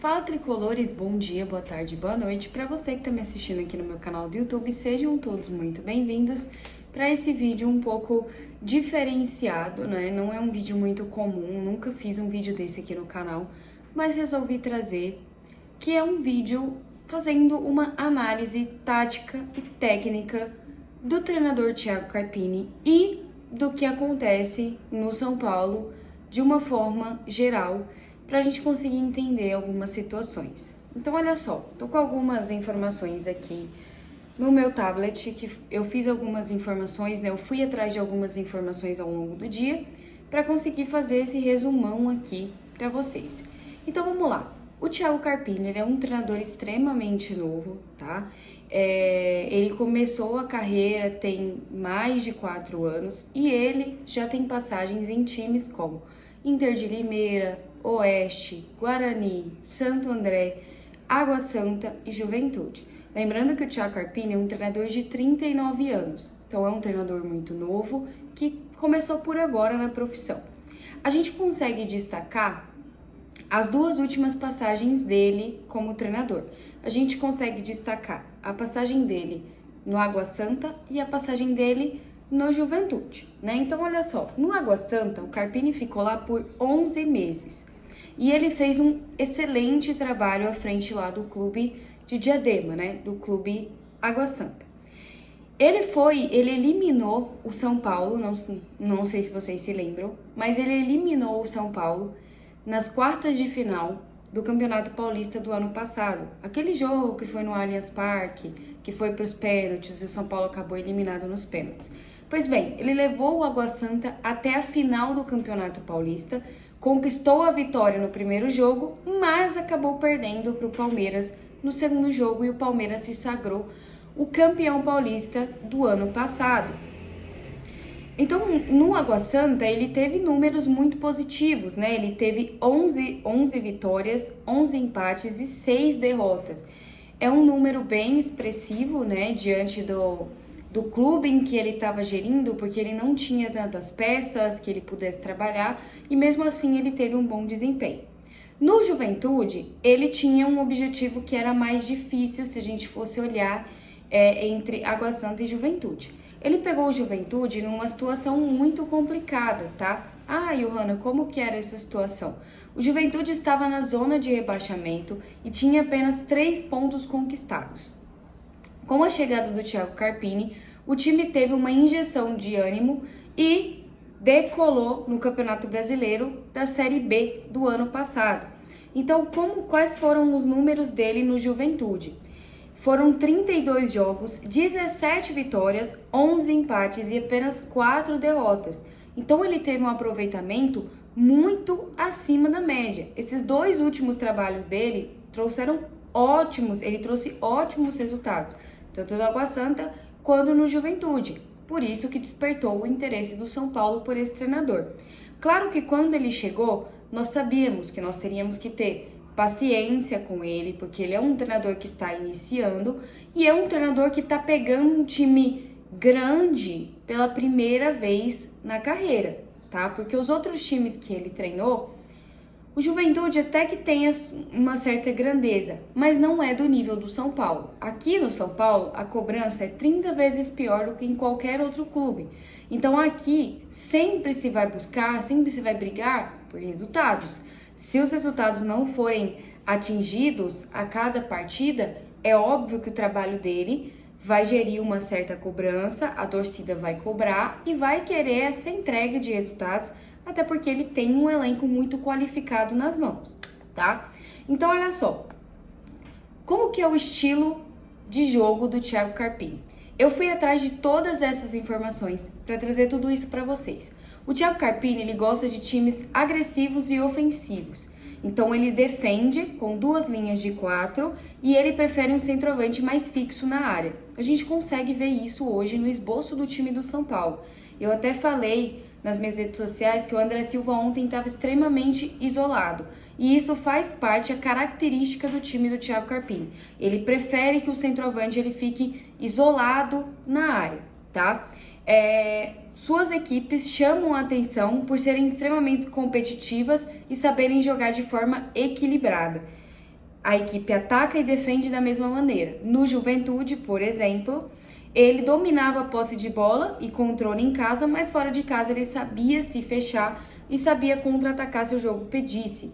Fala tricolores, bom dia, boa tarde, boa noite. Para você que está me assistindo aqui no meu canal do YouTube, sejam todos muito bem-vindos para esse vídeo um pouco diferenciado, né? Não é um vídeo muito comum, nunca fiz um vídeo desse aqui no canal, mas resolvi trazer, que é um vídeo fazendo uma análise tática e técnica do treinador Thiago Carpini e do que acontece no São Paulo de uma forma geral, para a gente conseguir entender algumas situações. Então, olha só, tô com algumas informações aqui no meu tablet, que eu fiz algumas informações, né? Eu fui atrás de algumas informações ao longo do dia para conseguir fazer esse resumão aqui para vocês. Então, vamos lá. O Thiago Carpini, ele é um treinador extremamente novo, tá? Ele começou a carreira tem mais de 4 anos e ele já tem passagens em times como Inter de Limeira, Oeste, Guarani, Santo André, Água Santa e Juventude. Lembrando que o Thiago Carpini é um treinador de 39 anos, então é um treinador muito novo que começou por agora na profissão. A gente consegue destacar as duas últimas passagens dele como treinador. A gente consegue destacar a passagem dele no Água Santa e a passagem dele no Juventude, né? Então, olha só, no Água Santa, o Carpini ficou lá por 11 meses. E ele fez um excelente trabalho à frente lá do clube de Diadema, né? Do clube Água Santa. Ele eliminou o São Paulo, não sei se vocês se lembram, mas ele eliminou o São Paulo nas quartas de final do Campeonato Paulista do ano passado. Aquele jogo que foi no Allianz Parque, que foi para os pênaltis e o São Paulo acabou eliminado nos pênaltis. Pois bem, ele levou o Água Santa até a final do Campeonato Paulista, conquistou a vitória no primeiro jogo, mas acabou perdendo para o Palmeiras no segundo jogo e o Palmeiras se sagrou o campeão paulista do ano passado. Então, no Água Santa, ele teve números muito positivos, né? Ele teve 11 vitórias, 11 empates e 6 derrotas. É um número bem expressivo, né? Diante do clube em que ele estava gerindo, porque ele não tinha tantas peças que ele pudesse trabalhar e mesmo assim ele teve um bom desempenho. No Juventude, ele tinha um objetivo que era mais difícil se a gente fosse olhar entre Água Santa e Juventude. Ele pegou o Juventude numa situação muito complicada, tá? Ah, Johanna, como que era essa situação? O Juventude estava na zona de rebaixamento e tinha apenas 3 pontos conquistados. Com a chegada do Thiago Carpini, o time teve uma injeção de ânimo e decolou no Campeonato Brasileiro da Série B do ano passado. Então, quais foram os números dele no Juventude? Foram 32 jogos, 17 vitórias, 11 empates e apenas 4 derrotas. Então ele teve um aproveitamento muito acima da média. Esses 2 últimos trabalhos dele ele trouxe ótimos resultados, tanto no Água Santa quanto no Juventude. Por isso que despertou o interesse do São Paulo por esse treinador. Claro que quando ele chegou, nós sabíamos que nós teríamos que ter paciência com ele, porque ele é um treinador que está iniciando e é um treinador que está pegando um time grande pela primeira vez na carreira, tá? Porque os outros times que ele treinou, o Juventude até que tem uma certa grandeza, mas não é do nível do São Paulo. Aqui no São Paulo, a cobrança é 30 vezes pior do que em qualquer outro clube. Então aqui sempre se vai buscar, sempre se vai brigar por resultados. Se os resultados não forem atingidos a cada partida, é óbvio que o trabalho dele vai gerir uma certa cobrança, a torcida vai cobrar e vai querer essa entrega de resultados, até porque ele tem um elenco muito qualificado nas mãos, tá? Então, olha só, como que é o estilo de jogo do Thiago Carpini? Eu fui atrás de todas essas informações para trazer tudo isso para vocês. O Thiago Carpini, ele gosta de times agressivos e ofensivos. Então, ele defende com 2 linhas de 4 e ele prefere um centroavante mais fixo na área. A gente consegue ver isso hoje no esboço do time do São Paulo. Eu até falei nas minhas redes sociais que o André Silva ontem estava extremamente isolado. E isso faz parte, a característica do time do Thiago Carpini. Ele prefere que o centroavante ele fique isolado na área, tá? Suas equipes chamam a atenção por serem extremamente competitivas e saberem jogar de forma equilibrada. a equipe ataca e defende da mesma maneira. No Juventude, por exemplo, ele dominava a posse de bola e controle em casa, mas fora de casa ele sabia se fechar e sabia contra-atacar se o jogo pedisse.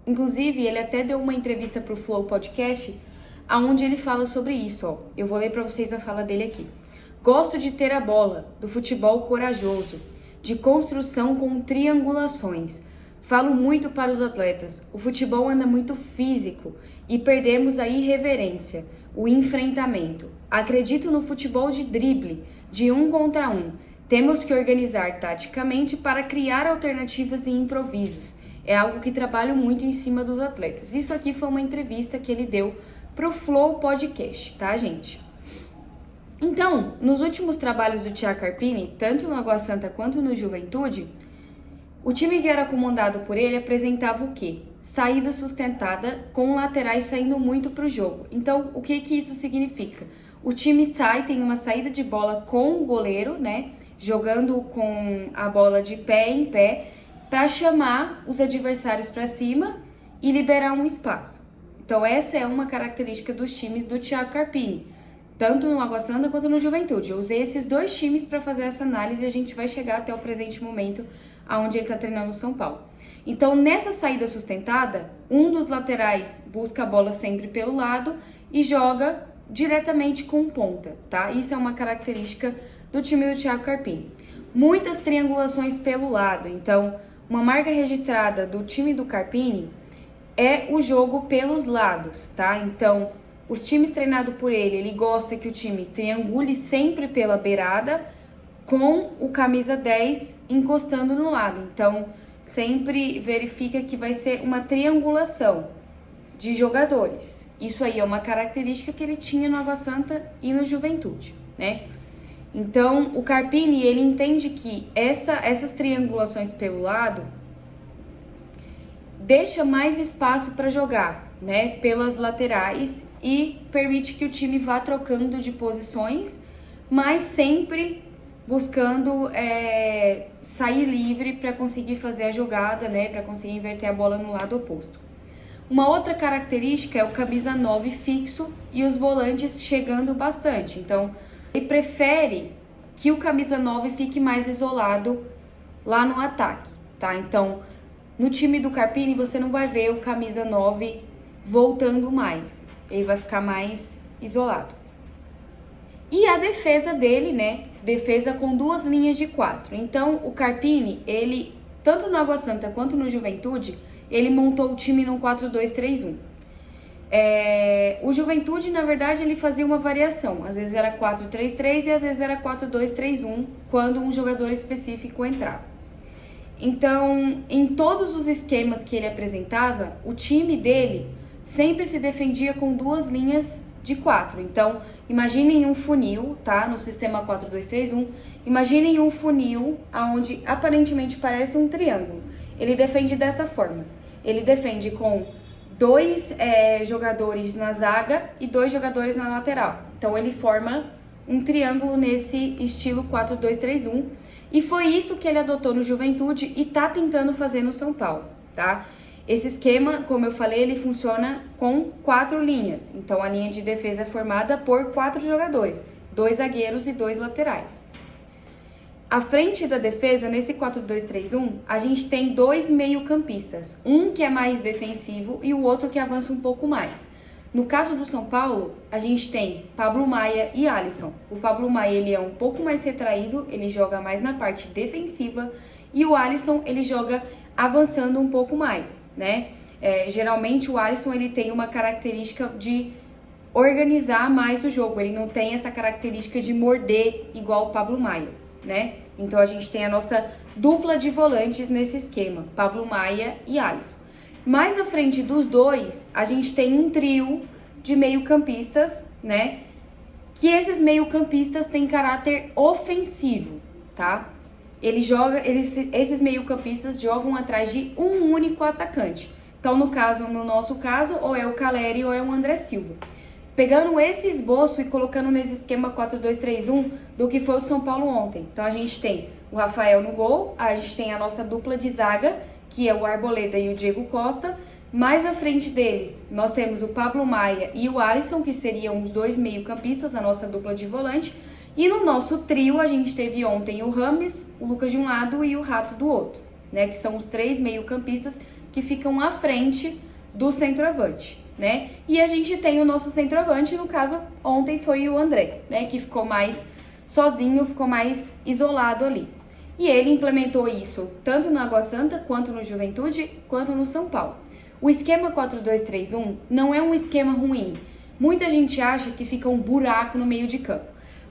Inclusive, ele até deu uma entrevista para o Flow Podcast, onde ele fala sobre isso. Ó. Eu vou ler para vocês a fala dele aqui. Gosto de ter a bola, do futebol corajoso, de construção com triangulações. Falo muito para os atletas, o futebol anda muito físico e perdemos a irreverência, o enfrentamento. Acredito no futebol de drible, de 1 contra 1. Temos que organizar taticamente para criar alternativas e improvisos. É algo que trabalho muito em cima dos atletas. Isso aqui foi uma entrevista que ele deu para o Flow Podcast, tá, gente? Então, nos últimos trabalhos do Thiago Carpini, tanto no Água Santa quanto no Juventude, o time que era comandado por ele apresentava o quê? Saída sustentada, com laterais saindo muito para o jogo. Então, o que isso significa? O time tem uma saída de bola com o goleiro, né? Jogando com a bola de pé em pé, para chamar os adversários para cima e liberar um espaço. Então, essa é uma característica dos times do Thiago Carpini, tanto no Água Santa quanto no Juventude. Eu usei esses dois times para fazer essa análise e a gente vai chegar até o presente momento onde ele está treinando o São Paulo. Então, nessa saída sustentada, um dos laterais busca a bola sempre pelo lado e joga diretamente com ponta, tá? Isso é uma característica do time do Thiago Carpini. Muitas triangulações pelo lado. Então, uma marca registrada do time do Carpini é o jogo pelos lados, tá? Então, os times treinados por ele gosta que o time triangule sempre pela beirada, com o camisa 10 encostando no lado. Então, sempre verifica que vai ser uma triangulação de jogadores. Isso aí é uma característica que ele tinha no Água Santa e no Juventude, né? Então, o Carpini, ele entende que essas triangulações pelo lado deixa mais espaço para jogar, né, pelas laterais e permite que o time vá trocando de posições, mas sempre buscando sair livre para conseguir fazer a jogada, né, para conseguir inverter a bola no lado oposto. Uma outra característica é o camisa 9 fixo e os volantes chegando bastante. Então, ele prefere que o camisa 9 fique mais isolado lá no ataque, tá? Então, no time do Carpini, você não vai ver o camisa 9 voltando mais. Ele vai ficar mais isolado. E a defesa dele, né? Defesa com 2 linhas de 4. Então, o Carpini, ele, tanto no Água Santa quanto no Juventude, ele montou o time num 4-2-3-1. O Juventude, na verdade, ele fazia uma variação. Às vezes era 4-3-3 e às vezes era 4-2-3-1, quando um jogador específico entrava. Então, em todos os esquemas que ele apresentava, o time dele sempre se defendia com 2 linhas de 4. Então, imaginem um funil, tá? No sistema 4-2-3-1, imaginem um funil onde aparentemente parece um triângulo. Ele defende dessa forma. Ele defende com 2 jogadores na zaga e 2 jogadores na lateral. Então, ele forma um triângulo nesse estilo 4-2-3-1. E foi isso que ele adotou no Juventude e tá tentando fazer no São Paulo, tá? Esse esquema, como eu falei, ele funciona com 4 linhas. Então, a linha de defesa é formada por 4 jogadores, 2 zagueiros e 2 laterais. À frente da defesa, nesse 4-2-3-1, a gente tem 2 meio-campistas. Um que é mais defensivo e o outro que avança um pouco mais. No caso do São Paulo, a gente tem Pablo Maia e Alisson. O Pablo Maia, ele é um pouco mais retraído, ele joga mais na parte defensiva. E o Alisson, ele joga avançando um pouco mais, né? Geralmente, o Alisson, ele tem uma característica de organizar mais o jogo. Ele não tem essa característica de morder igual o Pablo Maia, né? Então, a gente tem a nossa dupla de volantes nesse esquema, Pablo Maia e Alisson. Mais à frente dos dois, a gente tem um trio de meio-campistas, né? Que esses meio-campistas têm caráter ofensivo, tá? Esses meio-campistas jogam atrás de um único atacante. Então, no nosso caso, ou é o Caleri ou é o André Silva. Pegando esse esboço e colocando nesse esquema 4-2-3-1 do que foi o São Paulo ontem. Então, a gente tem o Rafael no gol, a gente tem a nossa dupla de zaga, que é o Arboleda e o Diego Costa, Mais à frente deles, nós temos o Pablo Maia e o Alisson, que seriam os dois meio-campistas, a nossa dupla de volante. E no nosso trio, a gente teve ontem o Rames, o Lucas de um lado e o Rato do outro, né? Que são os três meio-campistas que ficam à frente do centroavante, né? E a gente tem o nosso centroavante, no caso, ontem foi o André, né? Que ficou mais sozinho, ficou mais isolado ali. E ele implementou isso tanto no Água Santa, quanto no Juventude, quanto no São Paulo. O esquema 4-2-3-1 não é um esquema ruim. Muita gente acha que fica um buraco no meio de campo.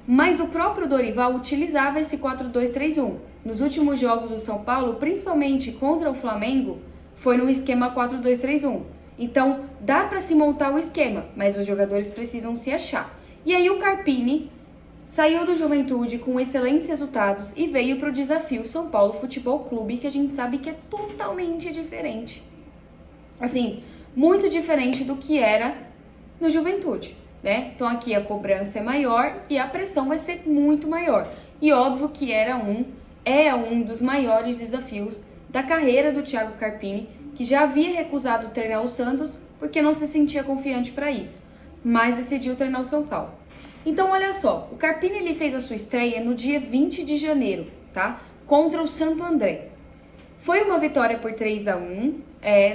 Mas o próprio Dorival utilizava esse 4-2-3-1. Nos últimos jogos do São Paulo, principalmente contra o Flamengo, foi no esquema 4-2-3-1. Então, dá para se montar o esquema, mas os jogadores precisam se achar. E aí o Carpini saiu do Juventude com excelentes resultados e veio para o desafio São Paulo Futebol Clube, que a gente sabe que é totalmente diferente. Assim, muito diferente do que era no Juventude, né? Então aqui a cobrança é maior e a pressão vai ser muito maior. E óbvio que é um dos maiores desafios da carreira do Thiago Carpini, que já havia recusado treinar o Santos porque não se sentia confiante para isso, mas decidiu treinar o São Paulo. Então olha só, o Carpini ele fez a sua estreia no dia 20 de janeiro, tá? Contra o Santo André. Foi uma vitória por 3-1.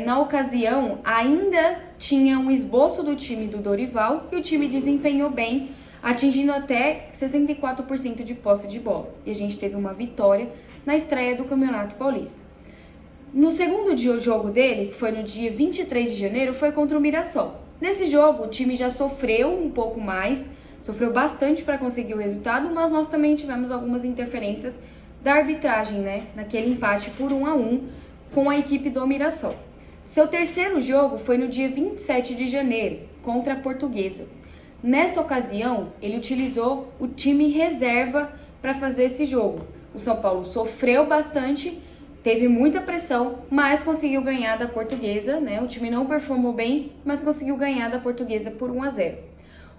Na ocasião, ainda tinha um esboço do time do Dorival e o time desempenhou bem, atingindo até 64% de posse de bola. E a gente teve uma vitória na estreia do Campeonato Paulista. No segundo jogo dele, que foi no dia 23 de janeiro, foi contra o Mirassol. Nesse jogo, o time já sofreu um pouco mais, sofreu bastante para conseguir o resultado, mas nós também tivemos algumas interferências da arbitragem, né, naquele empate por 1-1 com a equipe do Mirassol. Seu terceiro jogo foi no dia 27 de janeiro, contra a Portuguesa. Nessa ocasião, ele utilizou o time reserva para fazer esse jogo. O São Paulo sofreu bastante, teve muita pressão, mas conseguiu ganhar da Portuguesa, né? O time não performou bem, mas conseguiu ganhar da Portuguesa por 1-0.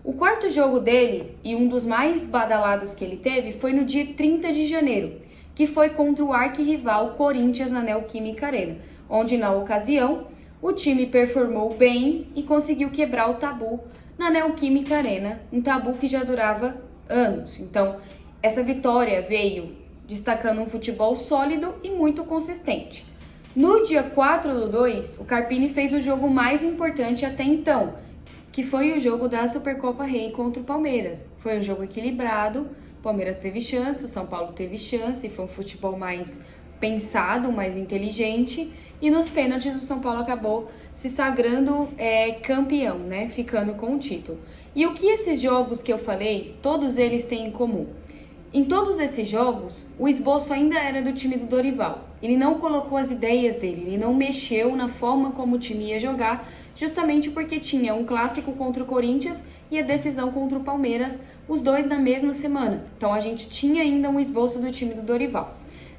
O quarto jogo dele, e um dos mais badalados que ele teve, foi no dia 30 de janeiro, que foi contra o arquirrival Corinthians na Neoquímica Arena, onde na ocasião o time performou bem e conseguiu quebrar o tabu na Neoquímica Arena, um tabu que já durava anos. Então, essa vitória veio destacando um futebol sólido e muito consistente. No dia 4/2, o Carpini fez o jogo mais importante até então, que foi o jogo da Supercopa Rei contra o Palmeiras. Foi um jogo equilibrado, o Palmeiras teve chance, o São Paulo teve chance, foi um futebol mais pensado, mais inteligente, e nos pênaltis o São Paulo acabou se sagrando campeão, né? Ficando com o título. E o que esses jogos que eu falei, todos eles têm em comum? Em todos esses jogos, o esboço ainda era do time do Dorival. Ele não colocou as ideias dele, ele não mexeu na forma como o time ia jogar, justamente porque tinha um clássico contra o Corinthians e a decisão contra o Palmeiras, os dois na mesma semana. Então a gente tinha ainda um esboço do time do Dorival.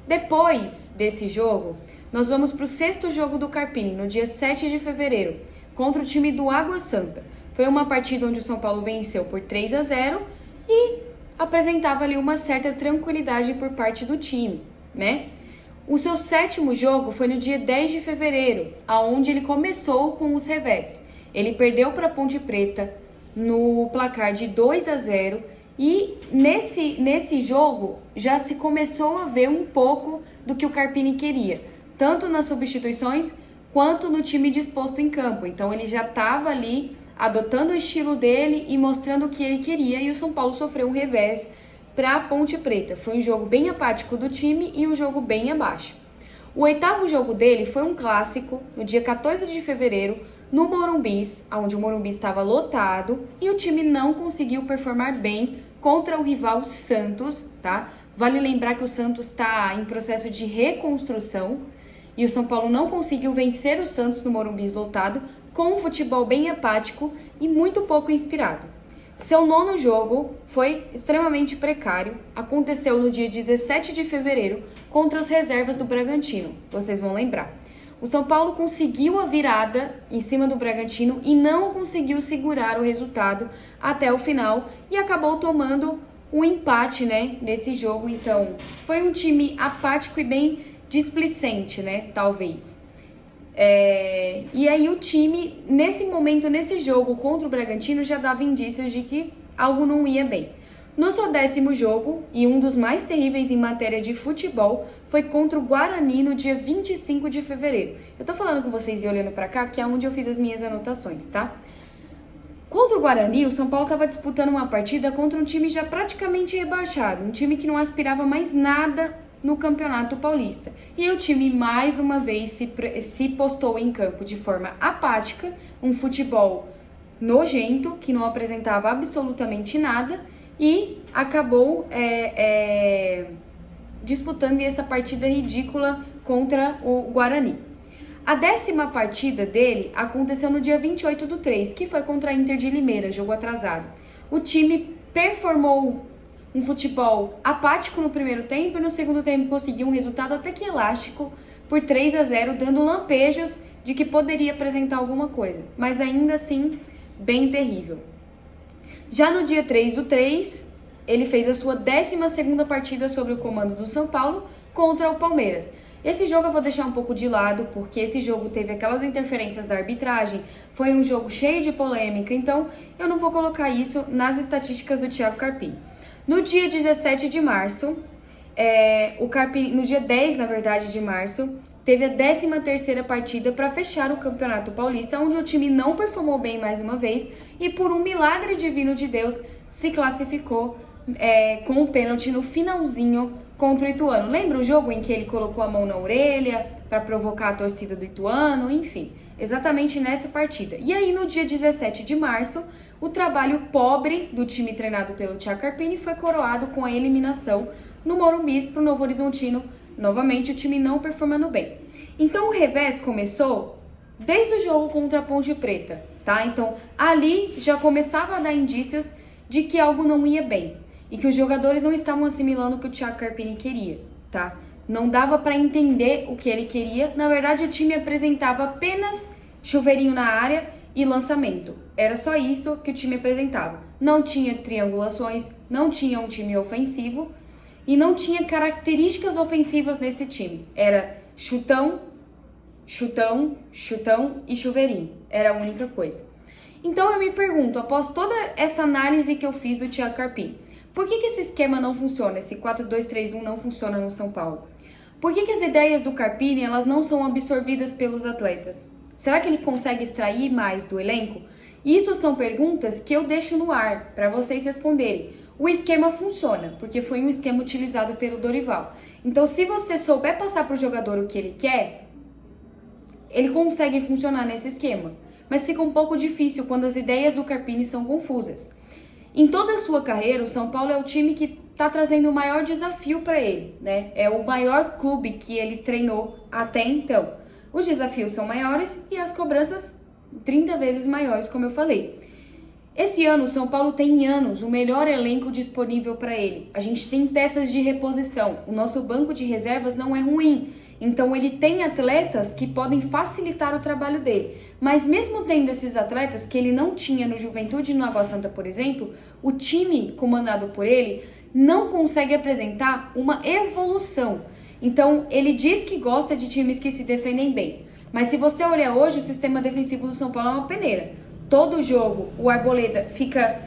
Depois desse jogo, nós vamos para o sexto jogo do Carpini, no dia 7 de fevereiro, contra o time do Água Santa. Foi uma partida onde o São Paulo venceu por 3-0 e apresentava ali uma certa tranquilidade por parte do time, né? O seu sétimo jogo foi no dia 10 de fevereiro, aonde ele começou com os revés. Ele perdeu para a Ponte Preta no placar de 2-0 e nesse jogo já se começou a ver um pouco do que o Carpini queria, tanto nas substituições quanto no time disposto em campo. Então ele já estava ali adotando o estilo dele e mostrando o que ele queria, e o São Paulo sofreu um revés para a Ponte Preta. Foi um jogo bem apático do time e um jogo bem abaixo. O oitavo jogo dele foi um clássico, no dia 14 de fevereiro, no Morumbi, onde o Morumbi estava lotado, e o time não conseguiu performar bem contra o rival Santos, tá? Vale lembrar que o Santos está em processo de reconstrução, e o São Paulo não conseguiu vencer o Santos no Morumbi lotado, com um futebol bem apático e muito pouco inspirado. Seu nono jogo foi extremamente precário, aconteceu no dia 17 de fevereiro contra as reservas do Bragantino, vocês vão lembrar. O São Paulo conseguiu a virada em cima do Bragantino e não conseguiu segurar o resultado até o final e acabou tomando um empate, né, nesse jogo. Então, foi um time apático e bem displicente, né, talvez. E aí o time, nesse momento, nesse jogo contra o Bragantino, já dava indícios de que algo não ia bem. No seu 10º jogo, e um dos mais terríveis em matéria de futebol, foi contra o Guarani no dia 25 de fevereiro. Eu tô falando com vocês e olhando pra cá, que é onde eu fiz as minhas anotações, tá? Contra o Guarani, o São Paulo estava disputando uma partida contra um time já praticamente rebaixado, um time que não aspirava mais nada no Campeonato Paulista. E o time, mais uma vez, se postou em campo de forma apática, um futebol nojento, que não apresentava absolutamente nada, e acabou disputando essa partida ridícula contra o Guarani. A 10ª partida dele aconteceu no dia 28/3, que foi contra a Inter de Limeira, jogo atrasado. O time performou um futebol apático no primeiro tempo e no segundo tempo conseguiu um resultado até que elástico por 3-0, dando lampejos de que poderia apresentar alguma coisa, mas ainda assim bem terrível. Já no dia 3/3, ele fez a sua 12ª partida sob o comando do São Paulo contra o Palmeiras. Esse jogo eu vou deixar um pouco de lado, porque esse jogo teve aquelas interferências da arbitragem, foi um jogo cheio de polêmica, então eu não vou colocar isso nas estatísticas do Thiago Carpini. No dia 17 de março, o Carpini, no dia 10, na verdade, de março, teve a 13ª partida para fechar o Campeonato Paulista, onde o time não performou bem mais uma vez e, por um milagre divino de Deus, se classificou com o pênalti no finalzinho contra o Ituano. Lembra o jogo em que ele colocou a mão na orelha para provocar a torcida do Ituano? Enfim, exatamente nessa partida. E aí, no dia 17 de março, o trabalho pobre do time treinado pelo Thiago Carpini foi coroado com a eliminação no Morumbi para o Novo Horizontino. Novamente, o time não performando bem. Então, o revés começou desde o jogo contra a Ponte Preta, tá? Então, ali já começava a dar indícios de que algo não ia bem e que os jogadores não estavam assimilando o que o Thiago Carpini queria, tá? Não dava para entender o que ele queria. Na verdade, o time apresentava apenas chuveirinho na área e lançamento. Era só isso que o time apresentava. Não tinha triangulações, não tinha um time ofensivo e não tinha características ofensivas nesse time. Era chutão, chutão, chutão e chuveirinho. Era a única coisa. Então eu me pergunto, após toda essa análise que eu fiz do Thiago Carpini, por que esse esquema não funciona, esse 4-2-3-1 não funciona no São Paulo? Por que as ideias do Carpini elas não são absorvidas pelos atletas? Será que ele consegue extrair mais do elenco? Isso são perguntas que eu deixo no ar para vocês responderem. O esquema funciona, porque foi um esquema utilizado pelo Dorival. Então, se você souber passar para o jogador o que ele quer, ele consegue funcionar nesse esquema. Mas fica um pouco difícil quando as ideias do Carpini são confusas. Em toda a sua carreira, o São Paulo é o time que está trazendo o maior desafio para ele, né? É o maior clube que ele treinou até então. Os desafios são maiores e as cobranças 30 vezes maiores, como eu falei. Esse ano, o São Paulo tem anos o melhor elenco disponível para ele. A gente tem peças de reposição. O nosso banco de reservas não é ruim. Então, ele tem atletas que podem facilitar o trabalho dele. Mas mesmo tendo esses atletas que ele não tinha no Juventude e no Água Santa, por exemplo, o time comandado por ele não consegue apresentar uma evolução. Então, ele diz que gosta de times que se defendem bem. Mas se você olhar hoje, o sistema defensivo do São Paulo é uma peneira. Todo jogo, o Arboleda fica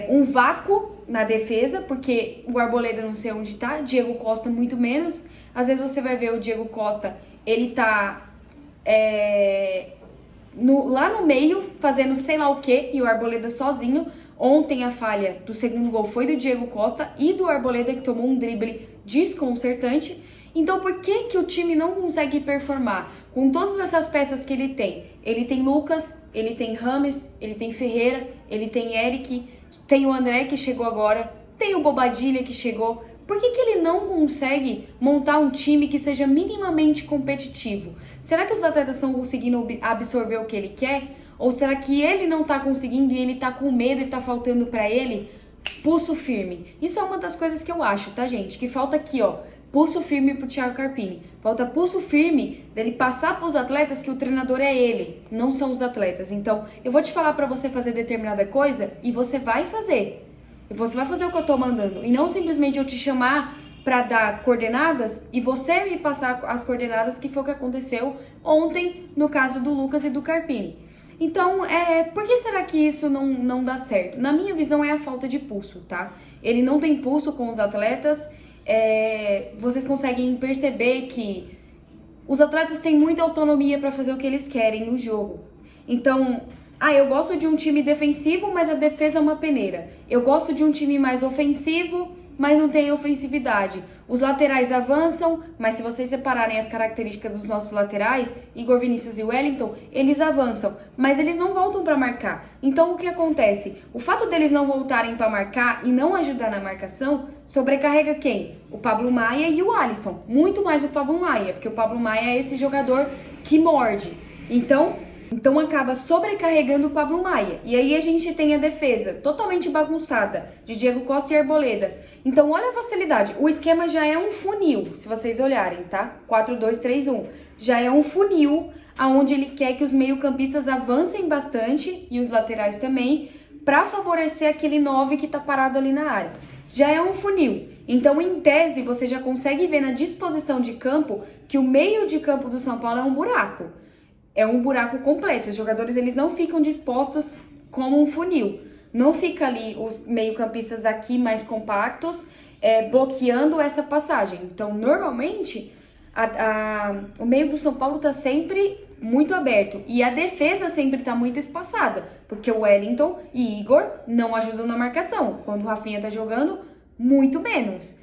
um vácuo na defesa, porque o Arboleda não sei onde tá, Diego Costa muito menos. Às vezes você vai ver o Diego Costa, ele tá lá no meio, fazendo sei lá o que, e o Arboleda sozinho. Ontem a falha do segundo gol foi do Diego Costa e do Arboleda, que tomou um drible desconcertante. Então, por que que o time não consegue performar com todas essas peças que ele tem? Ele tem Lucas, ele tem Rames, ele tem Ferreira, ele tem Eric, tem o André que chegou agora, tem o Bobadilha que chegou. Por que que ele não consegue montar um time que seja minimamente competitivo? Será que os atletas estão conseguindo absorver o que ele quer? Ou será que ele não está conseguindo e ele está com medo e está faltando para ele pulso firme? Isso é uma das coisas que eu acho, tá, gente? Que falta aqui, ó. Pulso firme pro Thiago Carpini. Falta pulso firme dele passar pros atletas que o treinador é ele, não são os atletas. Então, eu vou te falar pra você fazer determinada coisa e você vai fazer. E você vai fazer o que eu tô mandando. E não simplesmente eu te chamar pra dar coordenadas e você me passar as coordenadas, que foi o que aconteceu ontem no caso do Lucas e do Carpini. Então, por que será que isso não dá certo? Na minha visão, é a falta de pulso, tá? Ele não tem pulso com os atletas, vocês conseguem perceber que os atletas têm muita autonomia para fazer o que eles querem no jogo. Então, eu gosto de um time defensivo, mas a defesa é uma peneira. Eu gosto de um time mais ofensivo, mas não tem ofensividade. Os laterais avançam, mas se vocês separarem as características dos nossos laterais, Igor, Vinícius e Wellington, eles avançam, mas eles não voltam para marcar. Então o que acontece? O fato deles não voltarem para marcar e não ajudar na marcação, sobrecarrega quem? O Pablo Maia e o Alisson. Muito mais o Pablo Maia, porque o Pablo Maia é esse jogador que morde. Então acaba sobrecarregando o Pablo Maia. E aí a gente tem a defesa totalmente bagunçada de Diego Costa e Arboleda. Então olha a facilidade. O esquema já é um funil, se vocês olharem, tá? 4-2-3-1. Já é um funil onde ele quer que os meio-campistas avancem bastante e os laterais também, para favorecer aquele 9 que tá parado ali na área. Já é um funil. Então, em tese, você já consegue ver na disposição de campo que o meio de campo do São Paulo é um buraco. É um buraco completo. Os jogadores, eles não ficam dispostos como um funil. Não fica ali os meio-campistas aqui mais compactos, bloqueando essa passagem. Então, normalmente, o meio do São Paulo tá sempre muito aberto. E a defesa sempre tá muito espaçada. Porque o Wellington e Igor não ajudam na marcação. Quando o Rafinha tá jogando, muito menos.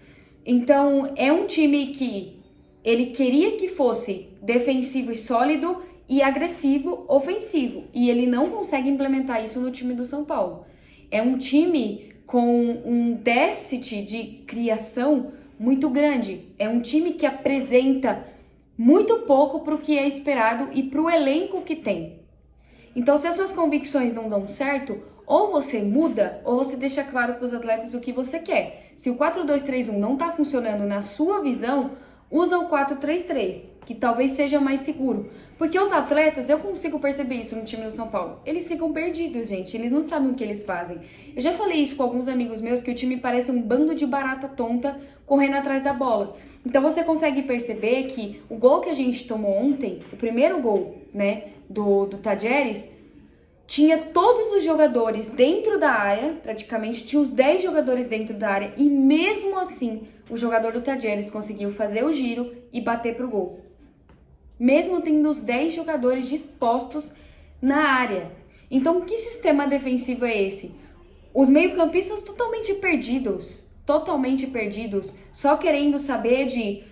Então, é um time que ele queria que fosse defensivo e sólido, e agressivo, ofensivo. E ele não consegue implementar isso no time do São Paulo. É um time com um déficit de criação muito grande. É um time que apresenta muito pouco para o que é esperado e para o elenco que tem. Então, se as suas convicções não dão certo, ou você muda, ou você deixa claro para os atletas o que você quer. Se o 4-2-3-1 não está funcionando na sua visão, usa o 4-3-3, que talvez seja mais seguro. Porque os atletas, eu consigo perceber isso no time do São Paulo, eles ficam perdidos, gente. Eles não sabem o que eles fazem. Eu já falei isso com alguns amigos meus, que o time parece um bando de barata tonta correndo atrás da bola. Então você consegue perceber que o gol que a gente tomou ontem, o primeiro gol, né, do Tadjeres, tinha todos os jogadores dentro da área, praticamente tinha uns 10 jogadores dentro da área, e mesmo assim o jogador do Tadjeres conseguiu fazer o giro e bater pro gol. Mesmo tendo os 10 jogadores dispostos na área. Então, que sistema defensivo é esse? Os meio-campistas totalmente perdidos, só querendo saber de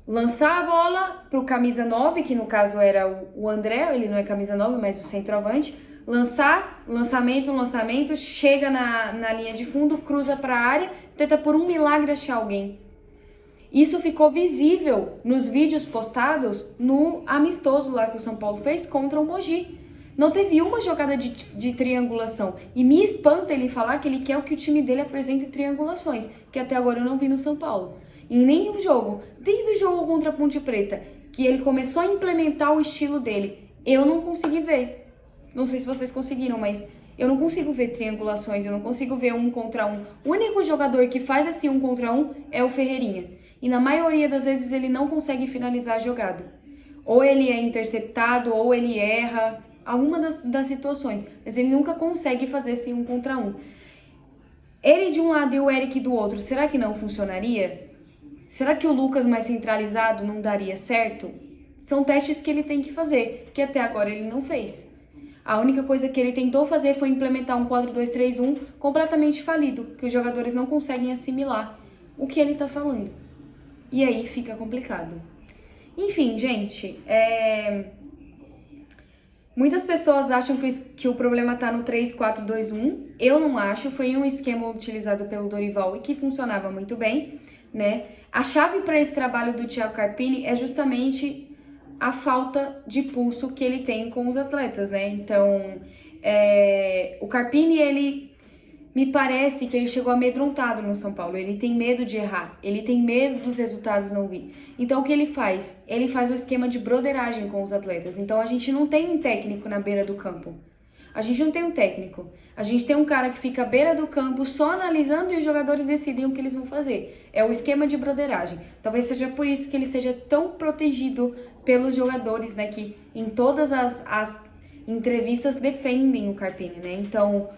lançar a bola pro camisa 9, que no caso era o André, ele não é camisa 9, mas o centroavante, lançamento, chega na linha de fundo, cruza para a área, tenta por um milagre achar alguém. Isso ficou visível nos vídeos postados no amistoso lá que o São Paulo fez contra o Mogi. Não teve uma jogada de triangulação. E me espanta ele falar que ele quer que o time dele apresente triangulações, que até agora eu não vi no São Paulo. Em nenhum jogo, desde o jogo contra a Ponte Preta, que ele começou a implementar o estilo dele, eu não consegui ver. Não sei se vocês conseguiram, mas eu não consigo ver triangulações, eu não consigo ver 1 contra 1. O único jogador que faz assim 1 contra 1 é o Ferreirinha. E na maioria das vezes ele não consegue finalizar a jogada. Ou ele é interceptado, ou ele erra, alguma das situações. Mas ele nunca consegue fazer esse 1 contra 1. Ele de um lado e o Eric do outro, será que não funcionaria? Será que o Lucas mais centralizado não daria certo? São testes que ele tem que fazer, que até agora ele não fez. A única coisa que ele tentou fazer foi implementar um 4-2-3-1 completamente falido, que os jogadores não conseguem assimilar o que ele tá falando. E aí fica complicado. Enfim, gente, muitas pessoas acham que o problema tá no 3-4-2-1. Eu não acho, foi um esquema utilizado pelo Dorival e que funcionava muito bem, né? A chave para esse trabalho do Thiago Carpini é justamente a falta de pulso que ele tem com os atletas, né? Então, o Carpini, ele me parece que ele chegou amedrontado no São Paulo. Ele tem medo de errar, ele tem medo dos resultados não vir. Então, o que ele faz? Ele faz o esquema de broderagem com os atletas. Então, a gente não tem um técnico na beira do campo. A gente não tem um técnico. A gente tem um cara que fica à beira do campo só analisando e os jogadores decidem o que eles vão fazer. É o esquema de broderagem. Talvez seja por isso que ele seja tão protegido pelos jogadores, né? Que em todas as entrevistas defendem o Carpini, né? Então,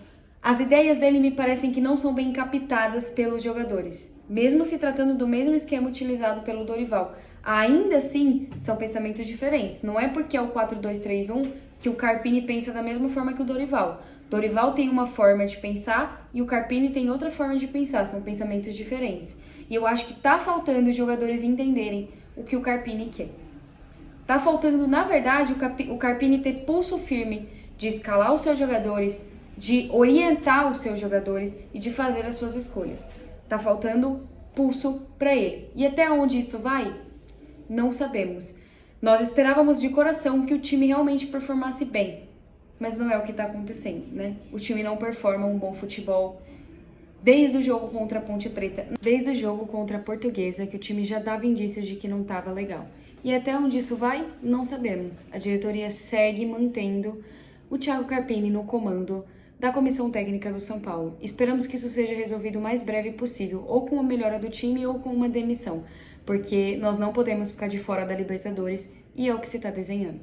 as ideias dele me parecem que não são bem captadas pelos jogadores. Mesmo se tratando do mesmo esquema utilizado pelo Dorival. Ainda assim, são pensamentos diferentes. Não é porque é o 4-2-3-1 que o Carpini pensa da mesma forma que o Dorival. Dorival tem uma forma de pensar e o Carpini tem outra forma de pensar. São pensamentos diferentes. E eu acho que tá faltando os jogadores entenderem o que o Carpini quer. Tá faltando, na verdade, o Carpini ter pulso firme de escalar os seus jogadores, de orientar os seus jogadores e de fazer as suas escolhas. Tá faltando pulso para ele. E até onde isso vai? Não sabemos. Nós esperávamos de coração que o time realmente performasse bem, mas não é o que está acontecendo, né? O time não performa um bom futebol desde o jogo contra a Ponte Preta, desde o jogo contra a Portuguesa, que o time já dava indícios de que não estava legal. E até onde isso vai? Não sabemos. A diretoria segue mantendo o Thiago Carpini no comando da comissão técnica do São Paulo. Esperamos que isso seja resolvido o mais breve possível, ou com a melhora do time ou com uma demissão, porque nós não podemos ficar de fora da Libertadores e é o que se está desenhando.